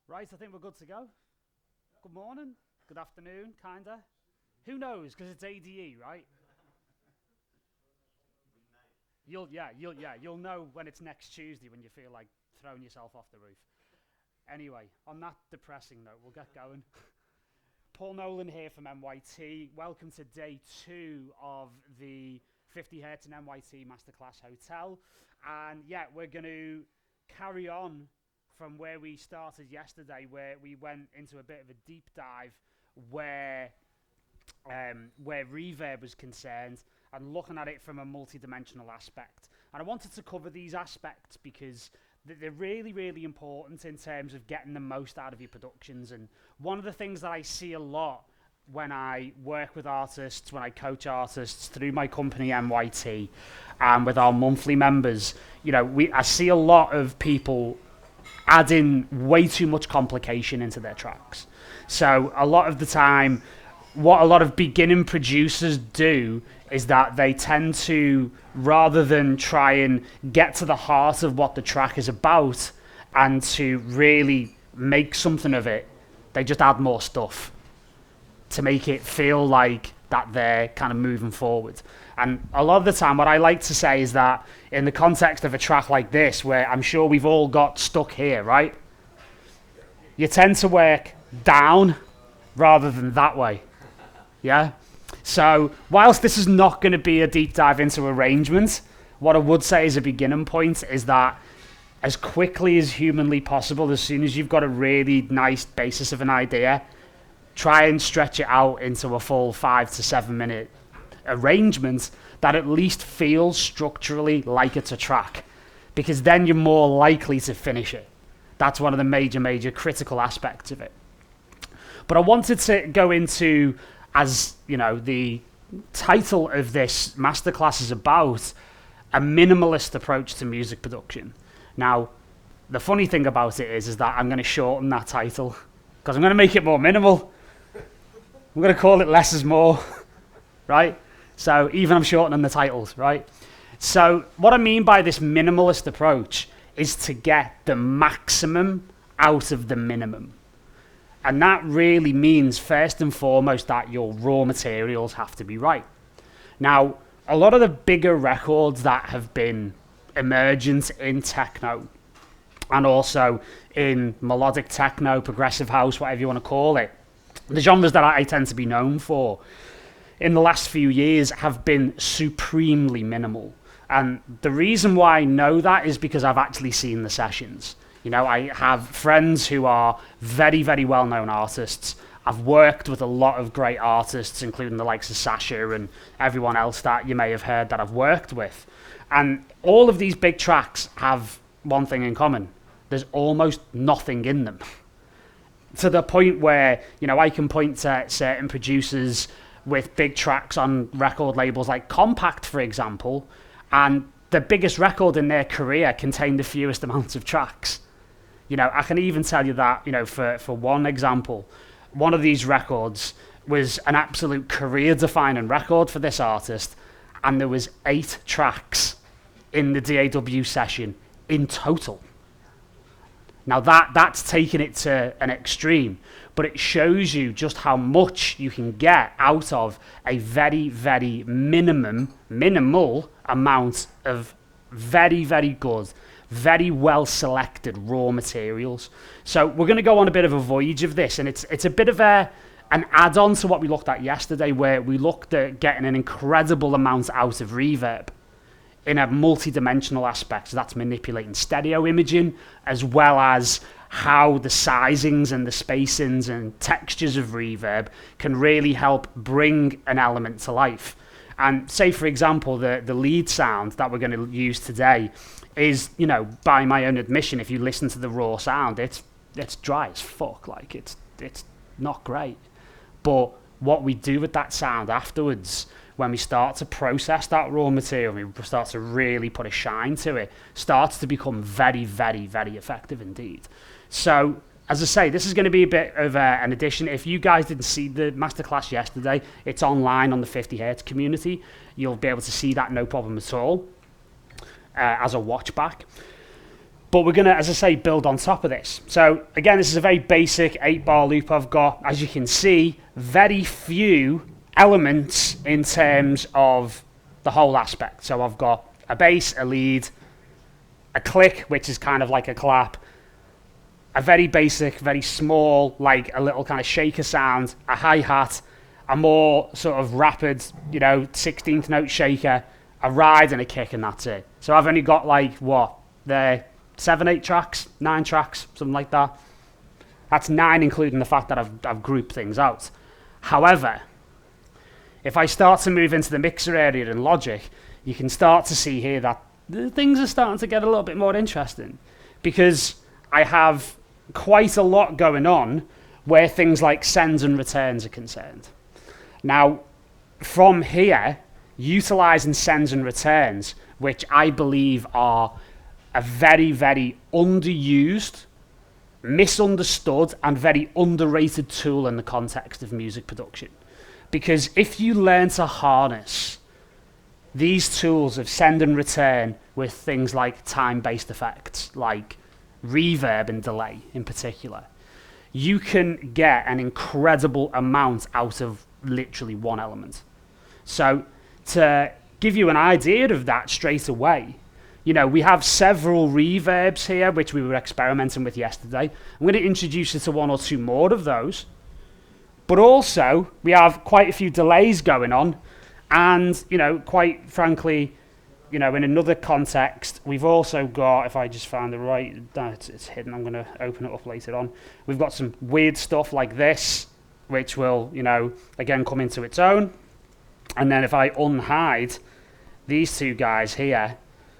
Right, I think we're good to go. Good morning, good afternoon, kinda. Who knows? Because it's ADE, right? You'll know when it's next Tuesday when you feel like throwing yourself off the roof. Anyway, on that depressing note, we'll get going. Paul Nolan here from NYT. Welcome to day 2 of the 50 HERTZ and NYT Masterclass Hotel. And yeah, we're going to carry on from where we started yesterday, where we went into a bit of a deep dive where Reverb was concerned and looking at it from a multi-dimensional aspect. And I wanted to cover these aspects because they're really, really important in terms of getting the most out of your productions. And one of the things that I see a lot when I work with artists, when I coach artists through my company NYT, and with our monthly members, I see a lot of people adding way too much complication into their tracks. So a lot of the time, what a lot of beginning producers do is that they tend to, rather than try and get to the heart of what the track is about and to really make something of it, they just add more stuff to make it feel like that they're kind of moving forward. And a lot of the time, what I like to say is that in the context of a track like this, where I'm sure we've all got stuck here, right? You tend to work down rather than that way. Yeah? So whilst this is not going to be a deep dive into arrangement, what I would say as a beginning point is that as quickly as humanly possible, as soon as you've got a really nice basis of an idea, try and stretch it out into a full 5 to 7 minute arrangement that at least feels structurally like it's a track, because then you're more likely to finish it. That's one of the major critical aspects of it. But I wanted to go into, as the title of this masterclass is about, a minimalist approach to music production. Now, the funny thing about it is that I'm going to shorten that title because I'm going to make it more minimal. I'm going to call it less is more, right? So even I'm shortening the titles, right? So what I mean by this minimalist approach is to get the maximum out of the minimum. And that really means, first and foremost, that your raw materials have to be right. Now, a lot of the bigger records that have been emergent in techno, and also in melodic techno, progressive house, whatever you want to call it, the genres that I tend to be known for, in the last few years have been supremely minimal. And the reason why I know that is because I've actually seen the sessions. I have friends who are very, very well-known artists. I've worked with a lot of great artists, including the likes of Sasha and everyone else that you may have heard that I've worked with. And all of these big tracks have one thing in common. There's almost nothing in them. To the point where, I can point to certain producers with big tracks on record labels like Compact, for example, and the biggest record in their career contained the fewest amounts of tracks. I can even tell you that, for one example, one of these records was an absolute career-defining record for this artist, and there was 8 tracks in the DAW session in total. Now that's taking it to an extreme, but it shows you just how much you can get out of a very, very minimal amount of very, very good, very well selected raw materials. So we're going to go on a bit of a voyage of this, and it's a bit of an add-on to what we looked at yesterday, where we looked at getting an incredible amount out of reverb in a multi-dimensional aspect. So that's manipulating stereo imaging, as well as how the sizings and the spacings and textures of reverb can really help bring an element to life. And say, for example, the lead sound that we're going to use today is, by my own admission, if you listen to the raw sound, it's dry as fuck. Like, it's not great. But what we do with that sound afterwards, when we start to process that raw material, we start to really put a shine to it, starts to become very, very, very effective indeed. So, as I say, this is going to be a bit of an addition. If you guys didn't see the masterclass yesterday, it's online on the 50 HERTZ community. You'll be able to see that no problem at all as a watch back. But we're going to, as I say, build on top of this. So again, this is a very basic 8-bar loop I've got. As you can see, very few elements in terms of the whole aspect. So I've got a bass, a lead, a click, which is kind of like a clap, a very basic, very small, like a little kind of shaker sound, a hi-hat, a more sort of rapid, 16th note shaker, a ride and a kick, and that's it. So I've only got like, the 7, 8 tracks, 9 tracks, something like that. That's 9 including the fact that I've grouped things out. However, if I start to move into the mixer area in Logic, you can start to see here that things are starting to get a little bit more interesting, because I have quite a lot going on where things like sends and returns are concerned. Now, from here, utilizing sends and returns, which I believe are a very, very underused, misunderstood, and very underrated tool in the context of music production. Because if you learn to harness these tools of send and return with things like time-based effects, like reverb and delay in particular, you can get an incredible amount out of literally one element. So to give you an idea of that straight away, we have several reverbs here, which we were experimenting with yesterday. I'm going to introduce you to 1 or 2 more of those. But also, we have quite a few delays going on. And, quite frankly, in another context, we've also got, if I just find the right, it's hidden, I'm going to open it up later on. We've got some weird stuff like this, which will, again, come into its own. And then if I unhide these 2 guys here,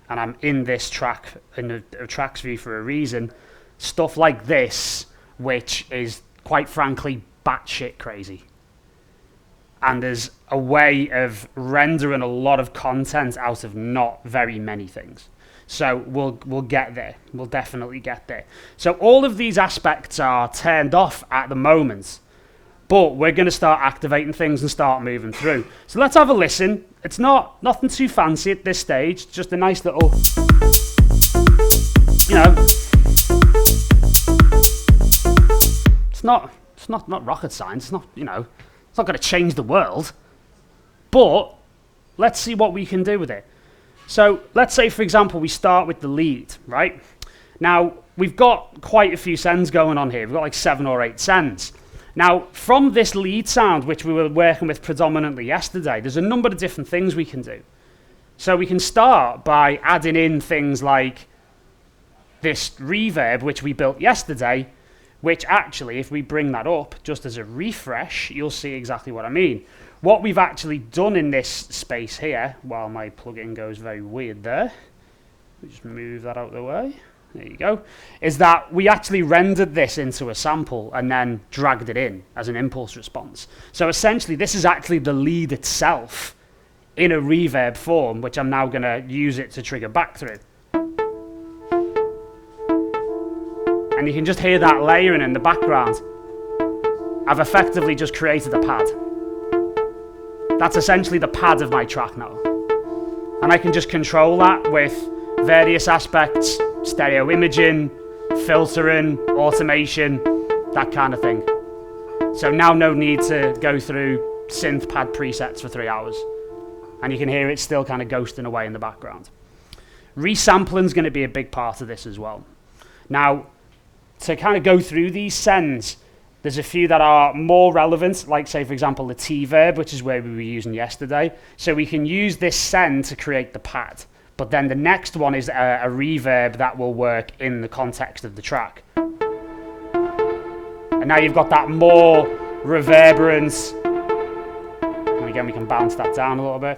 and I'm in this track, in a tracks view for a reason, stuff like this, which is, quite frankly, batshit crazy. And there's a way of rendering a lot of content out of not very many things. So we'll get there. We'll definitely get there. So all of these aspects are turned off at the moment, but we're going to start activating things and start moving through. So let's have a listen. It's nothing too fancy at this stage, just a nice little, it's not rocket science. It's not, it's not going to change the world, but let's see what we can do with it. So let's say, for example, we start with the lead, right? Now, we've got quite a few sends going on here. We've got like 7 or 8 sends. Now, from this lead sound, which we were working with predominantly yesterday, there's a number of different things we can do. So we can start by adding in things like this reverb, which we built yesterday, which actually, if we bring that up just as a refresh, you'll see exactly what I mean. What we've actually done in this space here, while my plugin goes very weird there, we just move that out of the way. There you go, is that we actually rendered this into a sample and then dragged it in as an impulse response. So essentially, this is actually the lead itself in a reverb form, which I'm now going to use it to trigger back through. And you can just hear that layering in the background. I've effectively just created a pad. That's essentially the pad of my track now. And I can just control that with various aspects, stereo imaging, filtering, automation, that kind of thing. So now no need to go through synth pad presets for 3 hours. And you can hear it still kind of ghosting away in the background. Resampling is going to be a big part of this as well. Now, to kind of go through these sends, there's a few that are more relevant, like say, for example, the T-verb, which is where we were using yesterday. So we can use this send to create the pad. But then the next one is a reverb that will work in the context of the track. And now you've got that more reverberance. And again, we can bounce that down a little bit.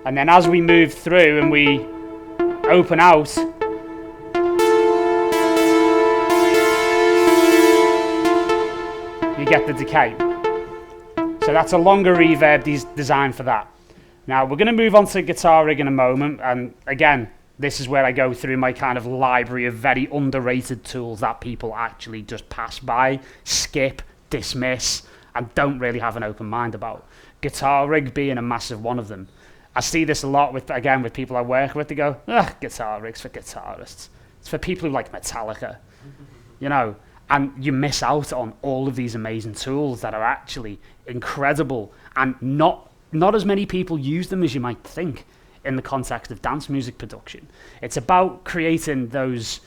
And then as we move through and we open out, you get the decay. So that's a longer reverb designed for that. Now we're going to move on to guitar rig in a moment, and again, this is where I go through my kind of library of very underrated tools that people actually just pass by, skip, dismiss, and don't really have an open mind about. Guitar rig being a massive one of them. I see this a lot with people I work with. They go, ugh, guitar rigs for guitarists. It's for people who like Metallica, you know. And you miss out on all of these amazing tools that are actually incredible, and not as many people use them as you might think in the context of dance music production. It's about creating those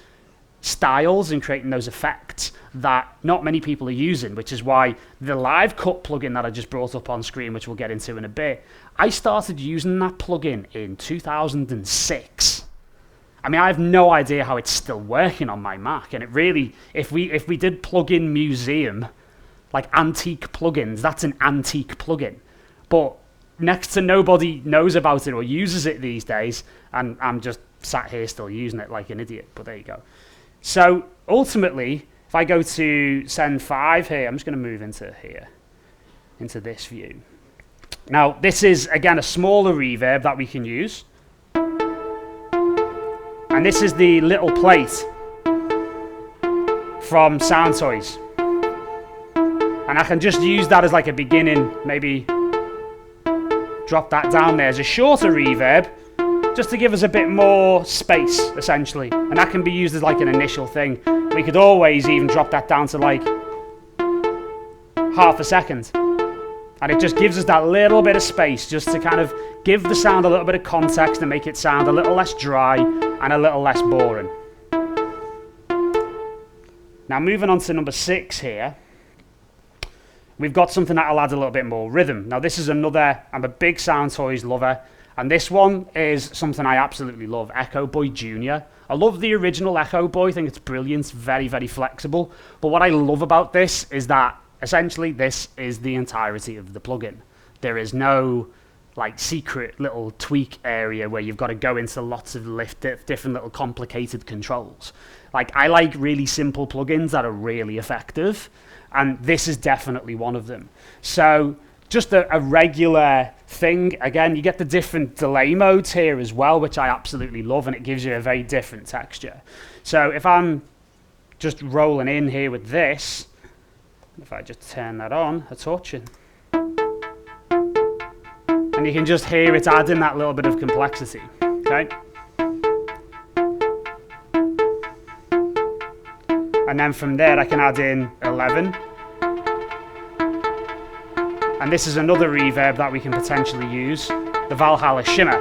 styles and creating those effects that not many people are using, which is why the Live Cut plugin that I just brought up on screen, which we'll get into in a bit, I started using that plugin in 2006. I mean, I have no idea how it's still working on my Mac, and it really, if we did plugin museum, like antique plugins, that's an antique plugin. But next to nobody knows about it or uses it these days, and I'm just sat here still using it like an idiot, but there you go. So ultimately, if I go to Send 5 here, I'm just going to move into here, into this view. Now, this is, again, a smaller reverb that we can use. And this is the little plate from Sound Toys. And I can just use that as like a beginning, maybe drop that down there as a shorter reverb, just to give us a bit more space, essentially. And that can be used as like an initial thing. We could always even drop that down to like half a second. And it just gives us that little bit of space just to kind of give the sound a little bit of context and make it sound a little less dry and a little less boring. Now moving on to number 6 here, we've got something that'll add a little bit more rhythm. Now this is another, I'm a big Sound Toys lover, and this one is something I absolutely love, Echo Boy Jr. I love the original Echo Boy, I think it's brilliant, very, very flexible. But what I love about this is that essentially this is the entirety of the plugin. There is no like secret little tweak area where you've got to go into lots of different little complicated controls. Like, I like really simple plugins that are really effective, and this is definitely one of them. So just a regular thing. Again, you get the different delay modes here as well, which I absolutely love, and it gives you a very different texture. So if I'm just rolling in here with this, if I just turn that on a touch, and you can just hear it adding that little bit of complexity, okay? And then from there I can add in 11. And this is another reverb that we can potentially use, the Valhalla Shimmer,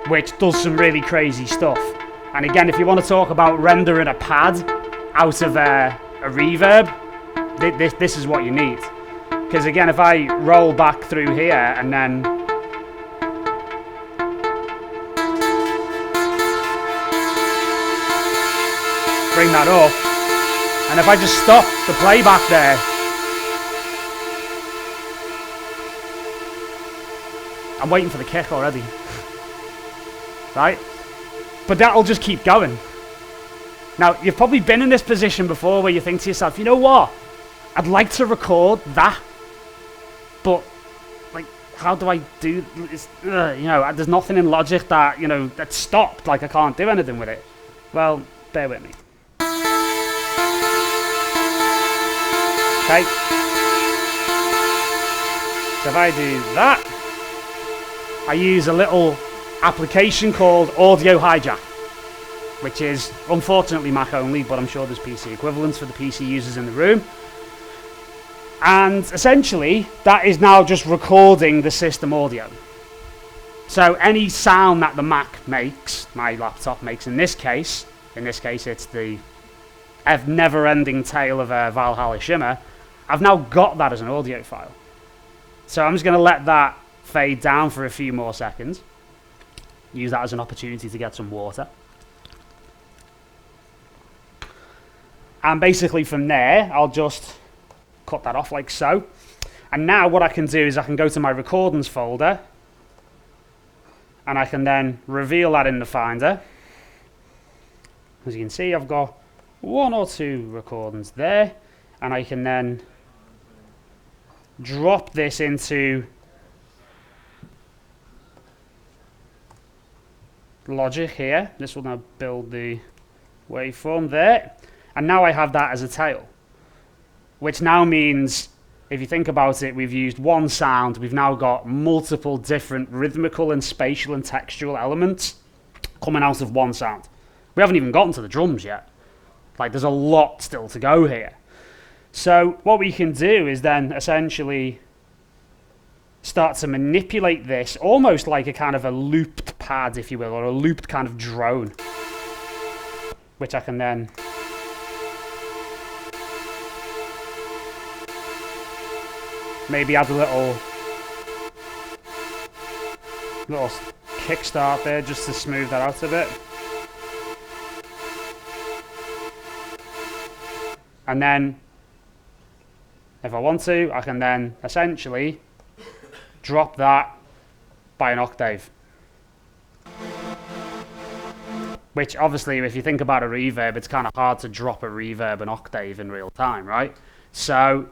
which does some really crazy stuff. And again, if you want to talk about rendering a pad out of a reverb, this is what you need. Because again, if I roll back through here and then bring that up, and if I just stop the playback there, I'm waiting for the kick already, right? But that'll just keep going. Now, you've probably been in this position before where you think to yourself, you know what? I'd like to record that, but like, how do I do this? You know, there's nothing in Logic that, you know, that's stopped. Like, I can't do anything with it. Well, bear with me. Okay. So if I do that, I use a little application called Audio Hijack, which is unfortunately Mac only, but I'm sure there's PC equivalents for the PC users in the room. And essentially, that is now just recording the system audio. So any sound that the Mac makes, my laptop makes in this case it's the never-ending tale of a Valhalla Shimmer, I've now got that as an audio file. So I'm just going to let that fade down for a few more seconds. Use that as an opportunity to get some water. And basically from there, I'll just cut that off like so. And now what I can do is I can go to my recordings folder, and I can then reveal that in the Finder. As you can see, I've got 1 or 2 recordings there, and I can then drop this into Logic here. This will now build the waveform there, and now I have that as a tail, which now means if you think about it, we've used one sound, we've now got multiple different rhythmical and spatial and textual elements coming out of one sound. We haven't even gotten to the drums yet. Like, there's a lot still to go here. So what we can do is then essentially start to manipulate this almost like a kind of a looped pad, if you will, or a looped kind of drone, which I can then maybe add a little kickstart there just to smooth that out a bit. And then, if I want to, I can then essentially drop that by an octave. Which obviously, if you think about a reverb, it's kind of hard to drop a reverb an octave in real time, right? So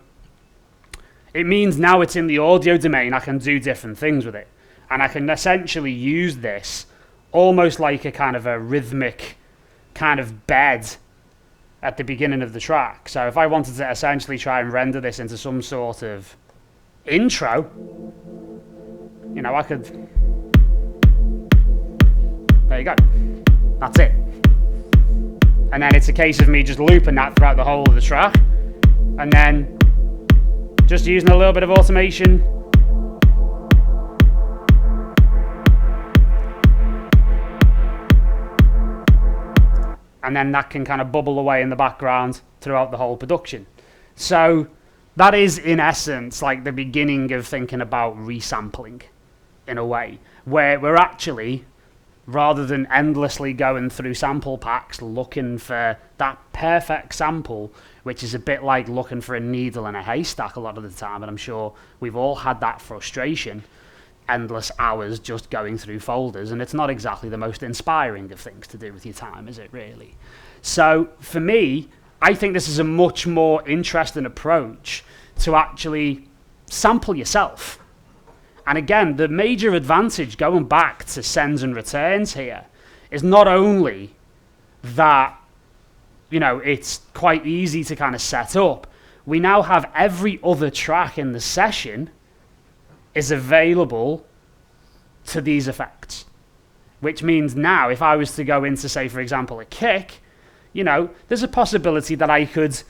it means now it's in the audio domain, I can do different things with it. And I can essentially use this almost like a kind of a rhythmic kind of bed at the beginning of the track. So if I wanted to essentially try and render this into some sort of intro, you know, I could... There you go. That's it. And then it's a case of me just looping that throughout the whole of the track. And then just using a little bit of automation. And then that can kind of bubble away in the background throughout the whole production. So that is, in essence, like the beginning of thinking about resampling in a way, where we're actually, rather than endlessly going through sample packs looking for that perfect sample, which is a bit like looking for a needle in a haystack a lot of the time, and I'm sure we've all had that frustration, endless hours just going through folders, and it's not exactly the most inspiring of things to do with your time, is it really? So for me, I think this is a much more interesting approach to actually sample yourself. And again, the major advantage going back to sends and returns here is not only that, you know, it's quite easy to kind of set up, we now have every other track in the session is available to these effects. Which means now, if I was to go into, say, for example, a kick, you know, there's a possibility that I could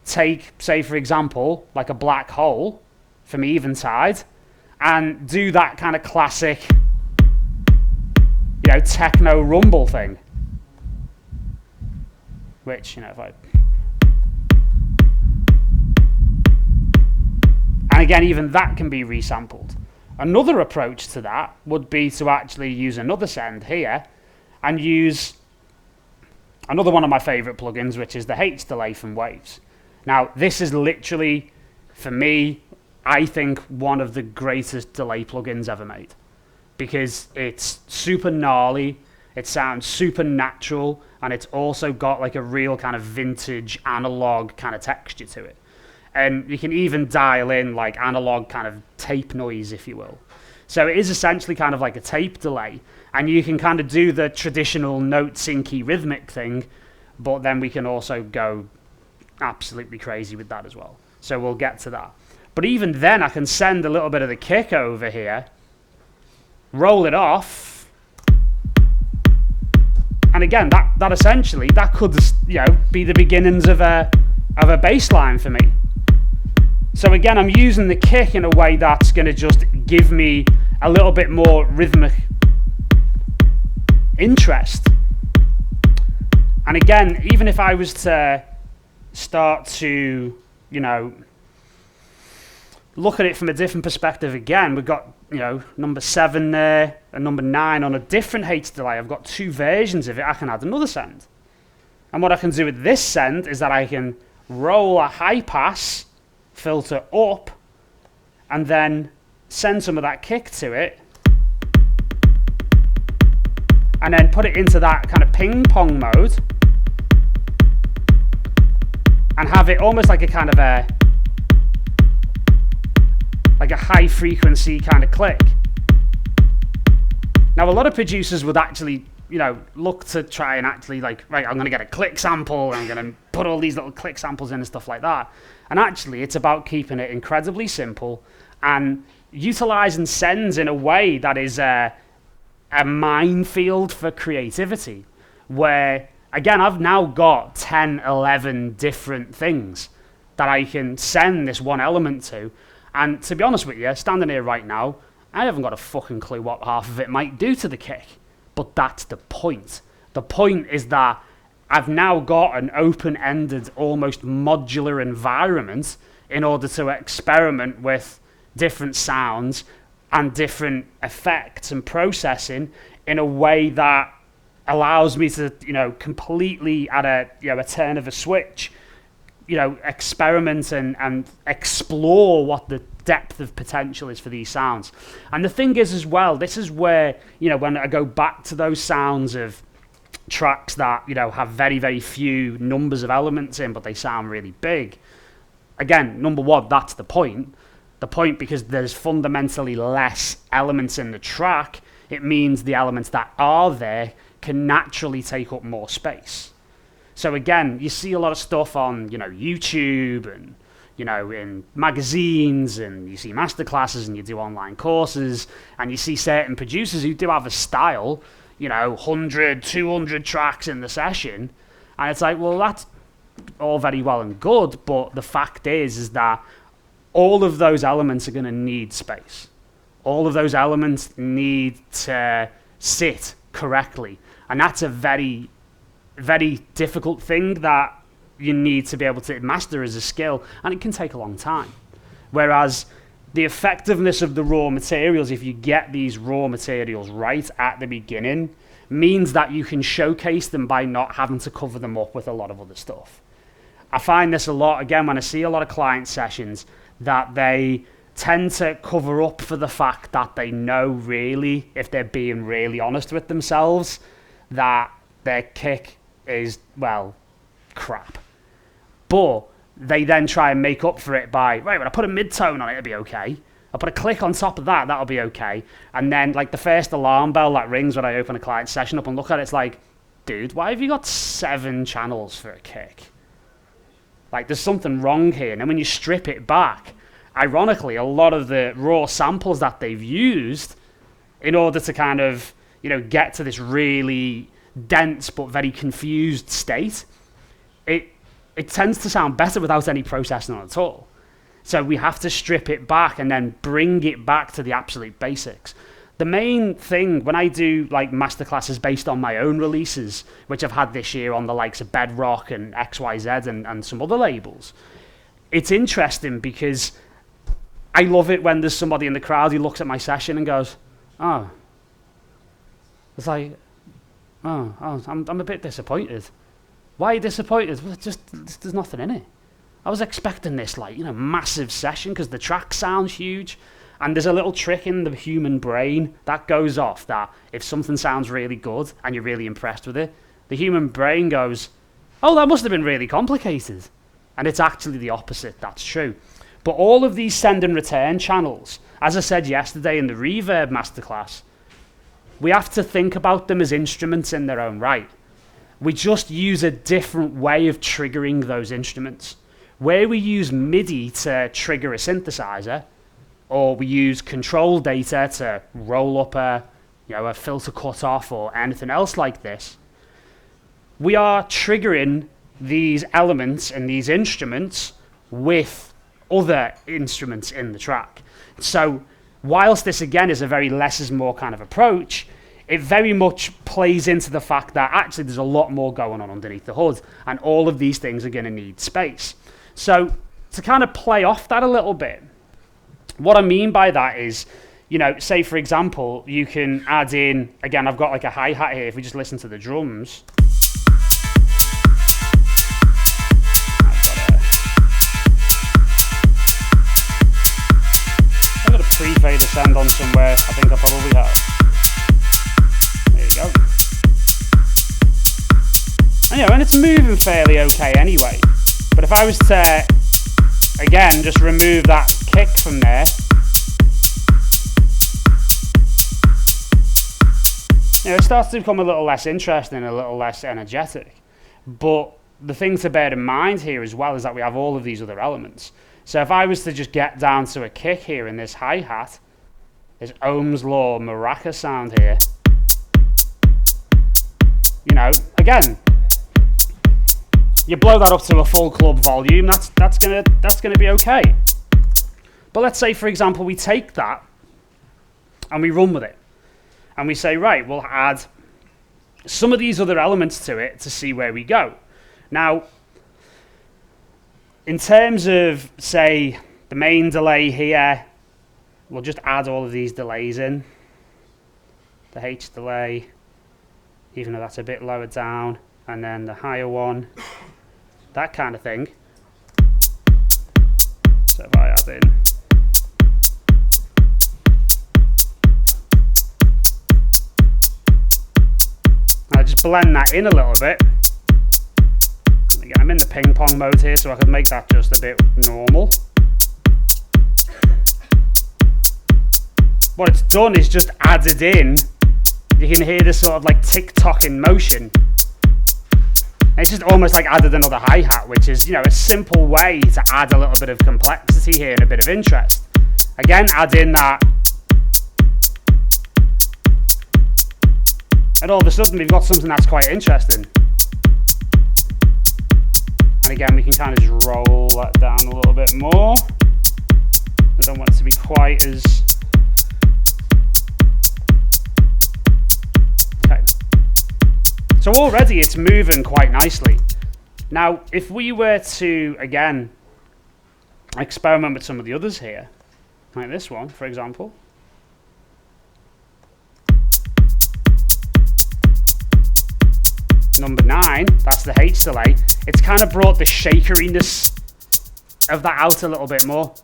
take, say, for example, like a black hole from Eventide, and do that kind of classic, you know, techno rumble thing. Which, you know, if I... And again, even that can be resampled. Another approach to that would be to actually use another send here and use another one of my favorite plugins, which is the HERTZ delay from Waves. Now, this is literally, for me, I think one of the greatest delay plugins ever made, because it's super gnarly, it sounds super natural, and it's also got like a real kind of vintage analog kind of texture to it. And you can even dial in like analog kind of tape noise, if you will. So it is essentially kind of like a tape delay, and you can kind of do the traditional note synchy rhythmic thing, but then we can also go absolutely crazy with that as well. So we'll get to that. But even then, I can send a little bit of the kick over here, roll it off, and again, that essentially, that could, you know, be the beginnings of a bass line for me. So again, I'm using the kick in a way that's going to just give me a little bit more rhythmic interest. And again, even if I was to start to, you know, look at it from a different perspective again, we've got, you know, number 7 there and number 9 on a different HERTZ delay. I've got 2 versions of it. I can add another send. And what I can do with this send is that I can roll a high pass filter up and then send some of that kick to it and then put it into that kind of ping pong mode and have it almost like a kind of a high frequency kind of click. Now, a lot of producers would actually look to try and actually like, right, I'm going to get a click sample, I'm going to put all these little click samples in and stuff like that. And actually, it's about keeping it incredibly simple and utilizing sends in a way that is a minefield for creativity, where, again, I've now got 10, 11 different things that I can send this one element to. And to be honest with you, standing here right now, I haven't got a fucking clue what half of it might do to the kick. But that's the point. The point is that I've now got an open-ended, almost modular environment in order to experiment with different sounds and different effects and processing in a way that allows me to, completely at a turn of a switch, experiment and explore what the depth of potential is for these sounds. And the thing is as well, this is where, when I go back to those sounds of tracks that, have very, very few numbers of elements in, but they sound really big. Again, number one, that's the point. The point, because there's fundamentally less elements in the track, it means the elements that are there can naturally take up more space. So again, you see a lot of stuff on, YouTube and, in magazines, and you see masterclasses and you do online courses, and you see certain producers who do have a style, 100, 200 tracks in the session. And it's like, well, that's all very well and good, but the fact is that all of those elements are going to need space. All of those elements need to sit correctly. And that's a very, very difficult thing that you need to be able to master as a skill, and it can take a long time. Whereas the effectiveness of the raw materials, if you get these raw materials right at the beginning, means that you can showcase them by not having to cover them up with a lot of other stuff. I find this a lot, again, when I see a lot of client sessions, that they tend to cover up for the fact that they know really, if they're being really honest with themselves, that their kick is, well, crap. But they then try and make up for it by, right, when I put a mid-tone on it, it'll be okay. I'll put a click on top of that, that'll be okay. And then, like, the first alarm bell that rings when I open a client session up and look at it, it's like, dude, why have you got 7 channels for a kick? Like, there's something wrong here. And then when you strip it back, ironically, a lot of the raw samples that they've used in order to kind of, get to this really dense but very confused state, it tends to sound better without any processing at all. So we have to strip it back and then bring it back to the absolute basics. The main thing when I do like masterclasses based on my own releases, which I've had this year on the likes of Bedrock and XYZ and some other labels, it's interesting because I love it when there's somebody in the crowd who looks at my session and goes, oh. It's like, I'm a bit disappointed. Why are you disappointed? Well, there's nothing in it. I was expecting this, massive session because the track sounds huge. And there's a little trick in the human brain that goes off that if something sounds really good and you're really impressed with it, the human brain goes, oh, that must have been really complicated. And it's actually the opposite. That's true. But all of these send and return channels, as I said yesterday in the Reverb Masterclass, we have to think about them as instruments in their own right. We just use a different way of triggering those instruments. Where we use MIDI to trigger a synthesizer, or we use control data to roll up a filter cutoff or anything else like this, we are triggering these elements and these instruments with other instruments in the track. So whilst this again is a very less is more kind of approach, it very much plays into the fact that actually there's a lot more going on underneath the hood, and all of these things are going to need space. So to kind of play off that a little bit, what I mean by that is, say for example, you can add in, again, I've got like a hi-hat here, if we just listen to the drums. I've got a pre-fader send on somewhere, I think I probably have. There you go. And it's moving fairly okay anyway. But if I was to, again, just remove that kick from there, it starts to become a little less interesting, a little less energetic. But the thing to bear in mind here as well is that we have all of these other elements. So if I was to just get down to a kick here in this hi-hat, this Ohm's Law maraca sound here, you know, again, you blow that up to a full club volume, that's gonna be okay. But let's say, for example, we take that and we run with it, and we say, right, we'll add some of these other elements to it to see where we go. Now, in terms of, say, the main delay here, we'll just add all of these delays in. The H delay, even though that's a bit lower down, and then the higher one, that kind of thing. So if I add in, I just blend that in a little bit. And again, I'm in the ping pong mode here, so I can make that just a bit normal. What it's done is just added in, you can hear this sort of like tick-tock in motion. And it's just almost like added another hi-hat, which is, you know, a simple way to add a little bit of complexity here and a bit of interest. Again, add in that. And all of a sudden we've got something that's quite interesting. And again, we can kind of just roll that down a little bit more. I don't want it to be quite as... Okay. So already it's moving quite nicely. Now, if we were to, again, experiment with some of the others here, like this one, for example. Number 9, that's the H delay. It's kind of brought the shakeriness of that out a little bit more.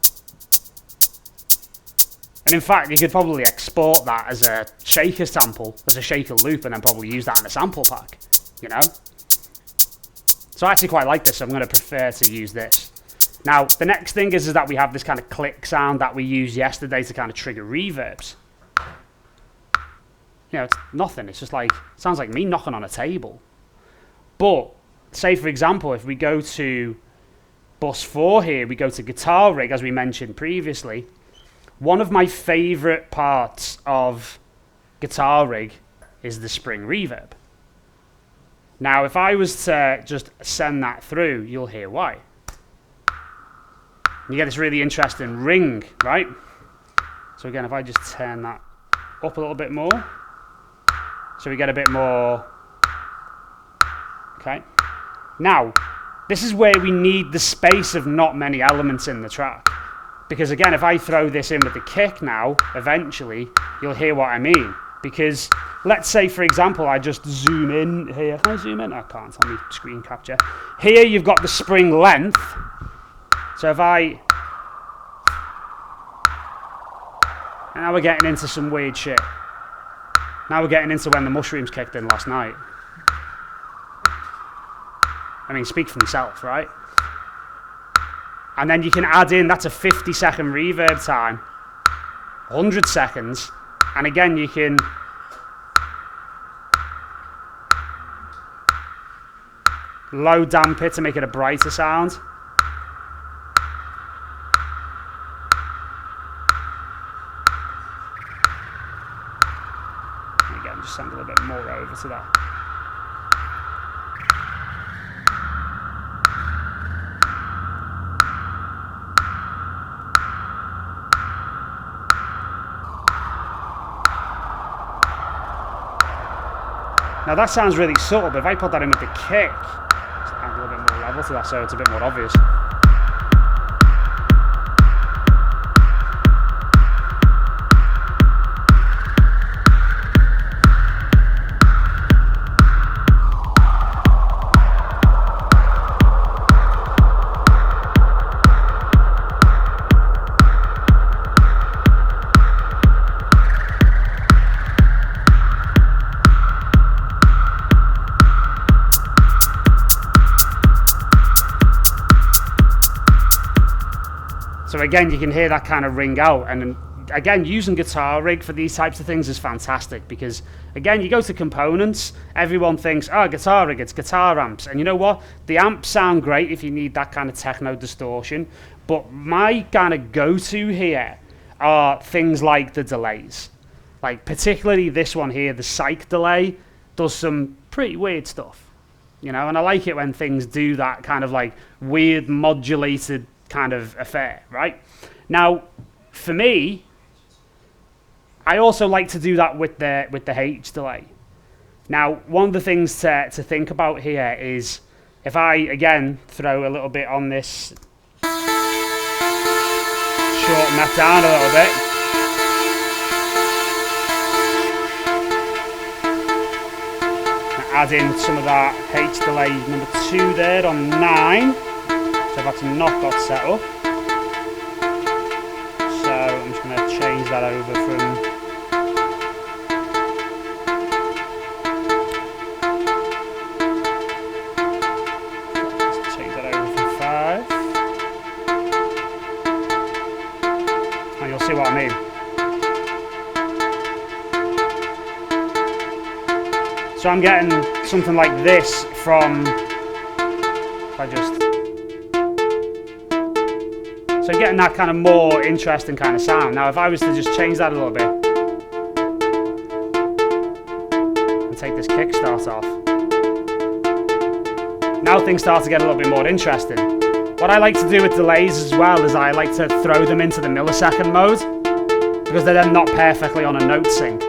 And in fact, you could probably export that as a shaker sample, as a shaker loop, and then probably use that in a sample pack, you know? So I actually quite like this, so I'm going to prefer to use this. Now, the next thing is that we have this kind of click sound that we used yesterday to kind of trigger reverbs. You know, it's nothing. It's just like, it sounds like me knocking on a table. But, say for example, if we go to bus 4 here, we go to guitar rig, as we mentioned previously. One of my favourite parts of guitar rig is the spring reverb. Now, if I was to just send that through, you'll hear why. You get this really interesting ring, right? So again, if I just turn that up a little bit more, so we get a bit more... Okay. Now, this is where we need the space of not many elements in the track. Because again, if I throw this in with the kick now, eventually, you'll hear what I mean. Because, let's say, for example, I just zoom in here. Can I zoom in? I can't on my screen capture. Here you've got the spring length. So if I... And now we're getting into some weird shit. Now we're getting into when the mushrooms kicked in last night. I mean, speak for myself, right? And then you can add in, that's a 50-second reverb time, 100 seconds, and again you can low damp it to make it a brighter sound. And again, just send a little bit more over to that. Now that sounds really subtle, but if I put that in with the kick, just add a little bit more level to that so it's a bit more obvious. So again, you can hear that kind of ring out, and again, using Guitar Rig for these types of things is fantastic because, again, you go to components, everyone thinks, oh, Guitar Rig, it's guitar amps. And you know what? The amps sound great if you need that kind of techno distortion. But my kind of go-to here are things like the delays. Like, particularly this one here, the Psych delay, does some pretty weird stuff. You know, and I like it when things do that kind of like weird modulated kind of affair, right? Now, for me, I also like to do that with the H delay. Now, one of the things to think about here is if I, again, throw a little bit on this, shorten that down a little bit. Add in some of that H delay number 2 there on 9. So that's not got set up. So I'm just going to change that over from let's change that over from 5. And you'll see what I mean. So I'm getting something like this from, so getting that kind of more interesting kind of sound. Now if I was to just change that a little bit and take this kickstart off, now things start to get a little bit more interesting. What I like to do with delays as well is I like to throw them into the millisecond mode because they're then not perfectly on a note sync.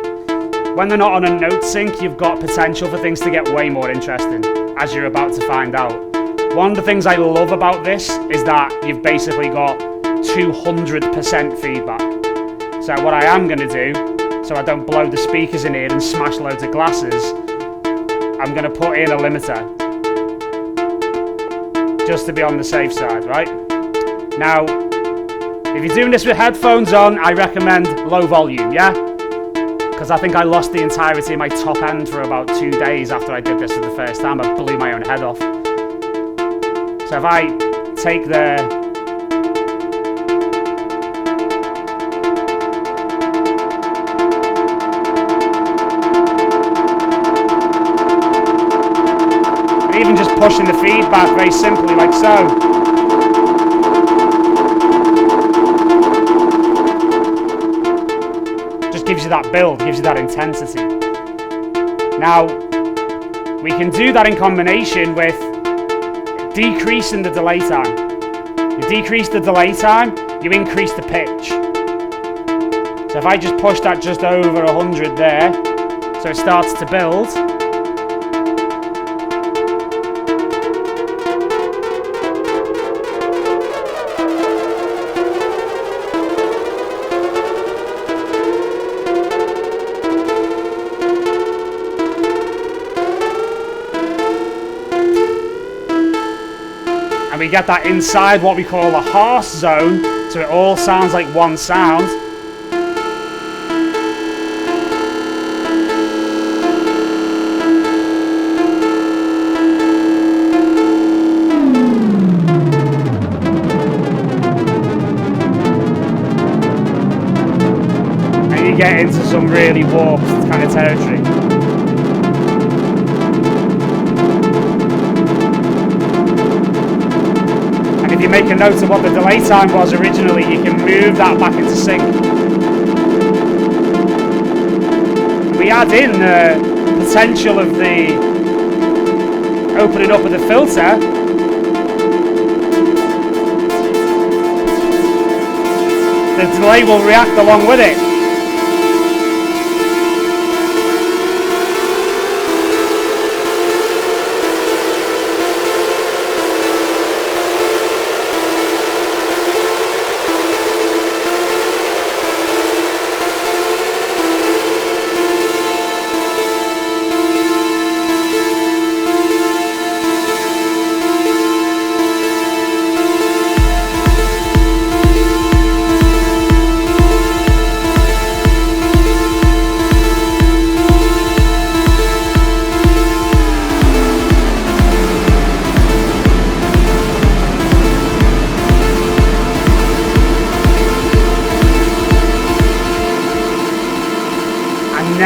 When they're not on a note sync, you've got potential for things to get way more interesting, as you're about to find out. One of the things I love about this is that you've basically got 200% feedback. So what I am going to do, so I don't blow the speakers in here and smash loads of glasses, I'm going to put in a limiter, just to be on the safe side, right? Now, if you're doing this with headphones on, I recommend low volume, yeah? Because I think I lost the entirety of my top end for about 2 days after I did this for the first time. I blew my own head off. So if I take the and even just pushing the feedback very simply like so. Gives you that build, gives you that intensity. Now, we can do that in combination with decreasing the delay time. You decrease the delay time, you increase the pitch. So if I just push that just over 100 there, so it starts to build. We get that inside what we call a harsh zone, so it all sounds like one sound. And you get into some really warped kind of territory. If you make a note of what the delay time was originally, you can move that back into sync. We add in the potential of the opening up of the filter. The delay will react along with it.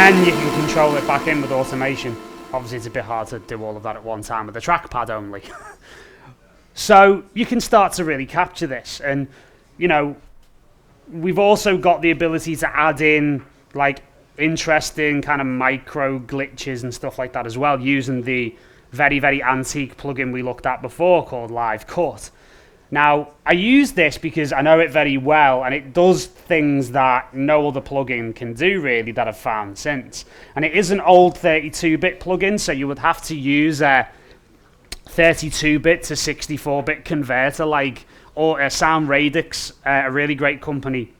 then you can control it back in with automation. Obviously it's a bit hard to do all of that at one time with the trackpad only. So you can start to really capture this, and you know, we've also got the ability to add in like interesting kind of micro glitches and stuff like that as well, using the very, very antique plugin we looked at before called Live Cut. Now, I use this because I know it very well, and it does things that no other plugin can do really that I've found since. And it is an old 32-bit plugin, so you would have to use a 32-bit to 64-bit converter, like, or Sound Radix, a really great company.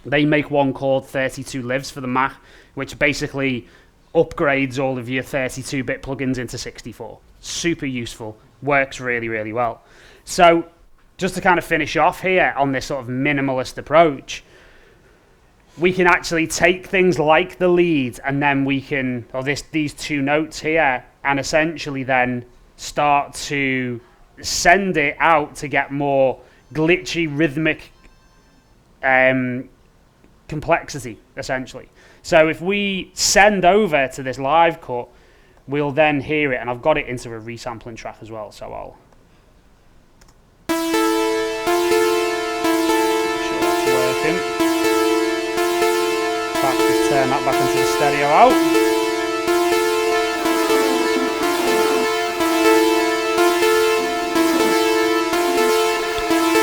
They make one called 32 Lives for the Mac, which basically upgrades all of your 32-bit plugins into 64. Super useful, works really, really well. So, just to kind of finish off here on this sort of minimalist approach, we can actually take things like the lead, and then we can, or these two notes here, and essentially then start to send it out to get more glitchy, rhythmic complexity, essentially. So if we send over to this live cut, we'll then hear it, and I've got it into a resampling track as well, so I'll working. Perhaps just turn that back into the stereo out.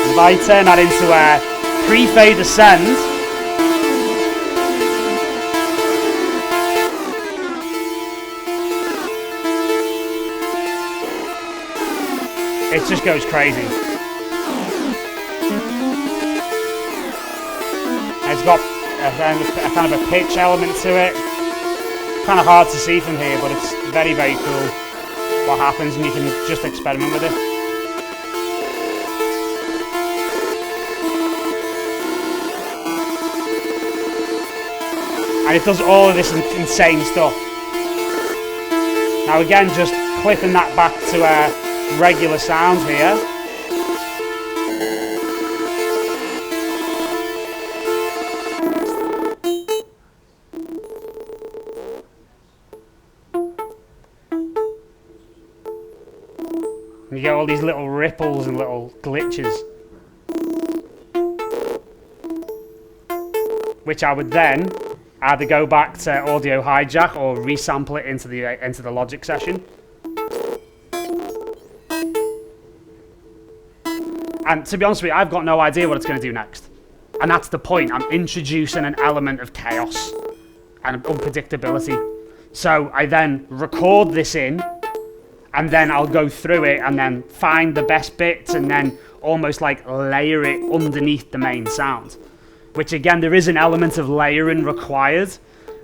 And if I turn that into a pre-fade ascend, it just goes crazy. It's got a kind of a pitch element to it. Kind of hard to see from here, but it's very, very cool what happens, and you can just experiment with it. And it does all of this insane stuff. Now again, just clipping that back to a regular sound here. You get all these little ripples and little glitches, which I would then either go back to Audio Hijack or resample it into the Logic session. And to be honest with you, I've got no idea what it's going to do next. And that's the point. I'm introducing an element of chaos and unpredictability. So I then record this in, and then I'll go through it and then find the best bits and then almost like layer it underneath the main sound. Which again, there is an element of layering required,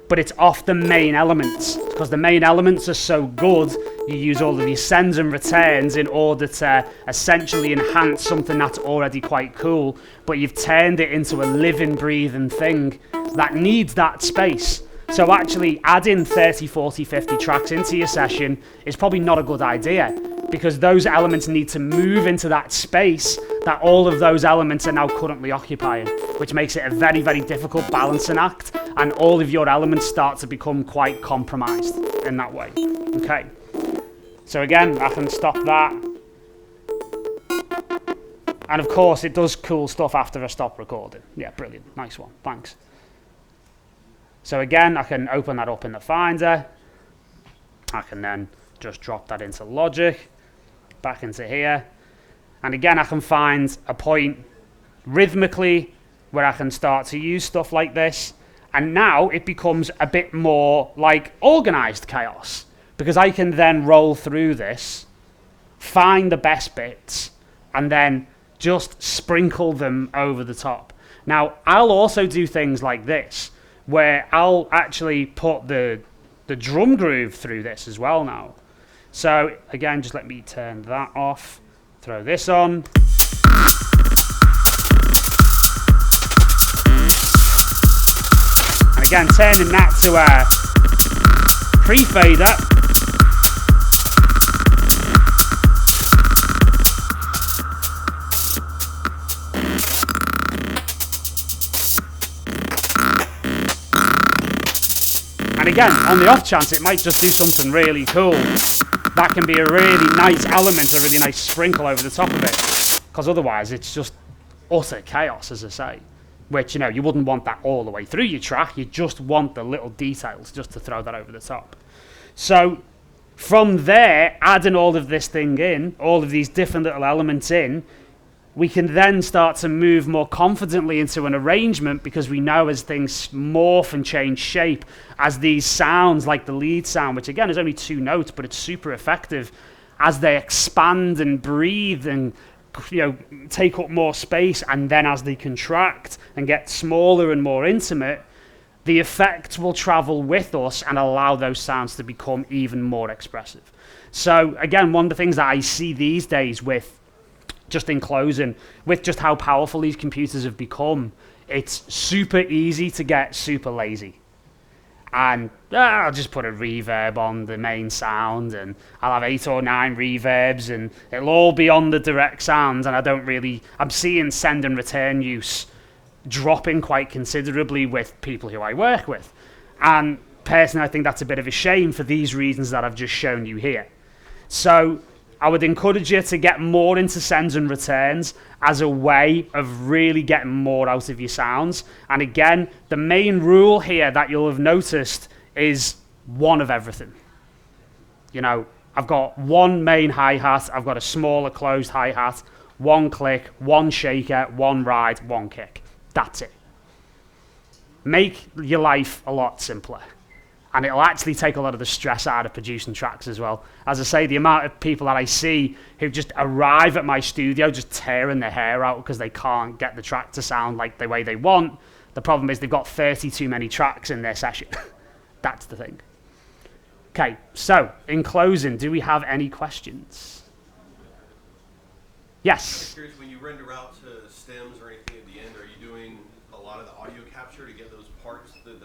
but it's off the main elements. Because the main elements are so good, you use all of your sends and returns in order to essentially enhance something that's already quite cool, but you've turned it into a living, breathing thing that needs that space. So actually adding 30, 40, 50 tracks into your session is probably not a good idea, because those elements need to move into that space that all of those elements are now currently occupying, which makes it a very, very difficult balancing act, and all of your elements start to become quite compromised in that way. Okay, so again, I can stop that. And of course, it does cool stuff after I stop recording. Yeah, brilliant, nice one, thanks. So again, I can open that up in the Finder. I can then just drop that into Logic, back into here. And again, I can find a point rhythmically where I can start to use stuff like this. And now it becomes a bit more like organized chaos, because I can then roll through this, find the best bits, and then just sprinkle them over the top. Now, I'll also do things like this, where I'll actually put the drum groove through this as well now. So again, just let me turn that off, throw this on. And again, turning that to a pre-fader. And again, on the off chance it might just do something really cool, that can be a really nice element, a really nice sprinkle over the top of it. Because otherwise it's just utter chaos, as I say. Which, you know, you wouldn't want that all the way through your track. You just want the little details just to throw that over the top. So from there, adding all of this thing in, all of these different little elements in, we can then start to move more confidently into an arrangement, because we know as things morph and change shape, as these sounds, like the lead sound, which again is only 2 notes, but it's super effective, as they expand and breathe and, you know, take up more space, and then as they contract and get smaller and more intimate, the effect will travel with us and allow those sounds to become even more expressive. So again, one of the things that I see these days with, just in closing, with just how powerful these computers have become, it's super easy to get super lazy. And I'll just put a reverb on the main sound, and I'll have 8 or 9 reverbs, and it'll all be on the direct sound, and I'm seeing send and return use dropping quite considerably with people who I work with. And personally, I think that's a bit of a shame for these reasons that I've just shown you here. So I would encourage you to get more into sends and returns as a way of really getting more out of your sounds. And again, the main rule here that you'll have noticed is one of everything. You know, I've got one main hi-hat, I've got a smaller closed hi-hat, one click, one shaker, one ride, one kick. That's it. Make your life a lot simpler. And it'll actually take a lot of the stress out of producing tracks as well. As I say, the amount of people that I see who just arrive at my studio just tearing their hair out because they can't get the track to sound like the way they want. The problem is they've got 30 too many tracks in their session. That's the thing. Okay, so in closing, do we have any questions? Yes? I'm curious, when you render out to stems or anything at the end, are you doing a lot of the audio capture to get those parts, the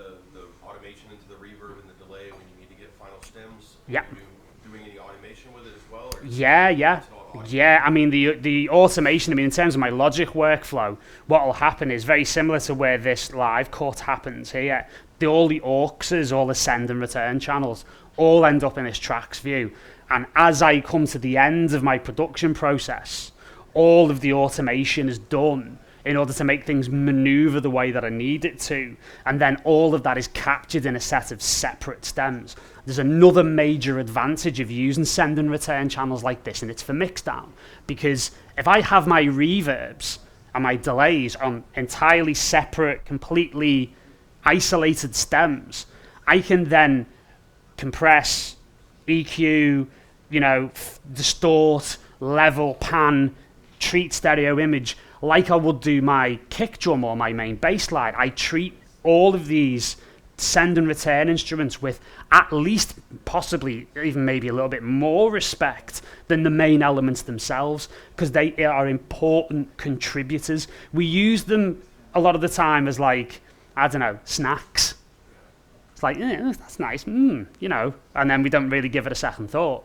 automation into the reverb and the delay when you need to get final stems? Yeah. Are you doing any automation with it as well? Or Yeah, I mean, the automation, I mean, in terms of my Logic workflow, what will happen is very similar to where this live cut happens here. All the AUXs, all the send and return channels, all end up in this tracks view. And as I come to the end of my production process, all of the automation is done in order to make things maneuver the way that I need it to. And then all of that is captured in a set of separate stems. There's another major advantage of using send and return channels like this, and it's for mixdown. Because if I have my reverbs and my delays on entirely separate, completely isolated stems, I can then compress, EQ, distort, level, pan, treat stereo image like I would do my kick drum or my main bass line. I treat all of these send and return instruments with at least, possibly, even maybe a little bit more respect than the main elements themselves, because they are important contributors. We use them a lot of the time as snacks. It's like, yeah, that's nice, and then we don't really give it a second thought.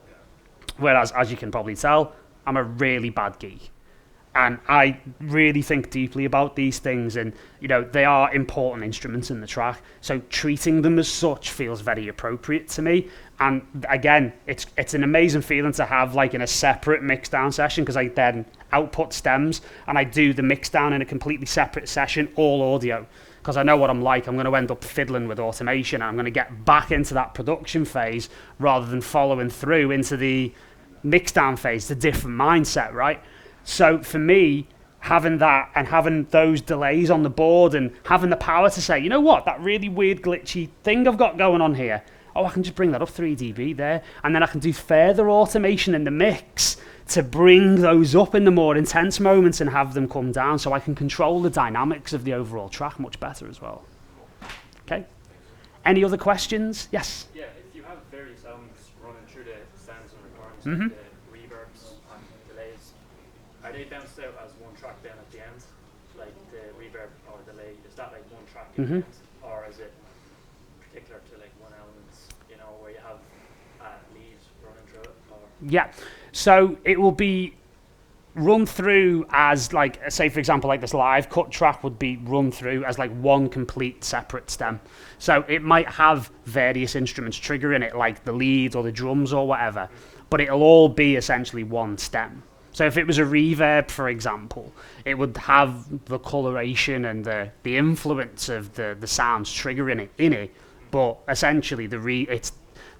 Whereas, as you can probably tell, I'm a really bad geek. And I really think deeply about these things, and they are important instruments in the track. So treating them as such feels very appropriate to me. And again, it's an amazing feeling to have in a separate mixdown session, because I then output stems and I do the mixdown in a completely separate session, all audio. Because I know what I'm like. I'm going to end up fiddling with automation, and I'm going to get back into that production phase rather than following through into the mixdown phase. It's a different mindset, right? So for me, having that and having those delays on the board and having the power to say, you know what, that really weird glitchy thing I've got going on here, I can just bring that up 3 dB there, and then I can do further automation in the mix to bring those up in the more intense moments and have them come down, so I can control the dynamics of the overall track much better as well. Okay? Any other questions? Yes? Yeah, if you have various elements running through the stems and recordings, like the reverbs and delays, are they bounced out as one track then at the end? Like the reverb or delay, is that like one track at the end? Or is it particular to one element, where you have leads running through it? Or? Yeah, so it will be run through as like, say for example, like this live cut track would be run through as like one complete separate stem. So it might have various instruments triggering it, like the lead or the drums or whatever, but it'll all be essentially one stem. So if it was a reverb, for example, it would have the coloration and the influence of the sounds triggering it in it, but essentially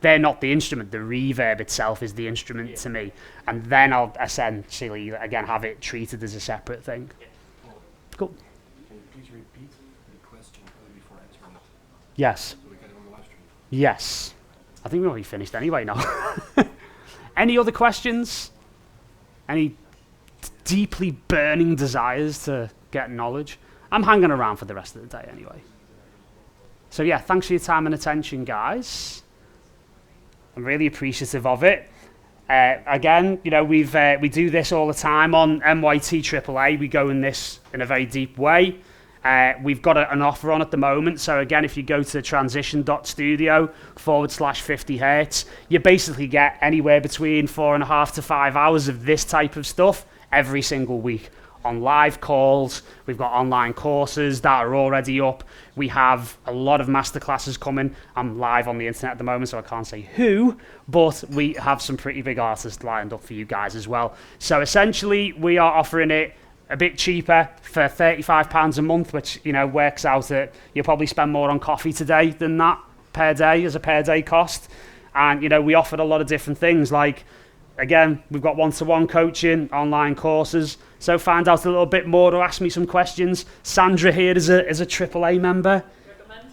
they're not the instrument. The reverb itself is the instrument to me, and then I'll essentially again have it treated as a separate thing. Cool. Can you please repeat the question before answering it? Yes. So we get it on the live stream. Yes. I think we've already finished anyway now. Any other questions? Any deeply burning desires to get knowledge? I'm hanging around for the rest of the day anyway. So yeah, thanks for your time and attention, guys. I'm really appreciative of it. Again, you know, we do this all the time on MYT AAA. We go in this in a very deep way. We've got an offer on at the moment. So again, if you go to transition.studio/50 Hertz, you basically get anywhere between 4.5 to 5 hours of this type of stuff every single week on live calls. We've got online courses that are already up. We have a lot of masterclasses coming. I'm live on the internet at the moment, so I can't say who, but we have some pretty big artists lined up for you guys as well. So essentially, we are offering it a bit cheaper for £35 a month, which, you know, works out at, you'll probably spend more on coffee today than that per day as a per day cost. And, you know, we offered a lot of different things, like, again, we've got one-to-one coaching, online courses. So find out a little bit more or ask me some questions. Sandra here is a AAA member. Recommend.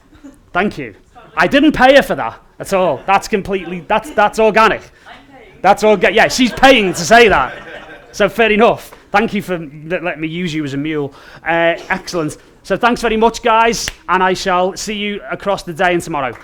Thank you. I didn't pay her for that at all. That's completely, that's organic. I'm paying. That's all. Yeah, she's paying to say that. So fair enough. Thank you for letting me use you as a mule. Excellent. So thanks very much, guys, and I shall see you across the day and tomorrow.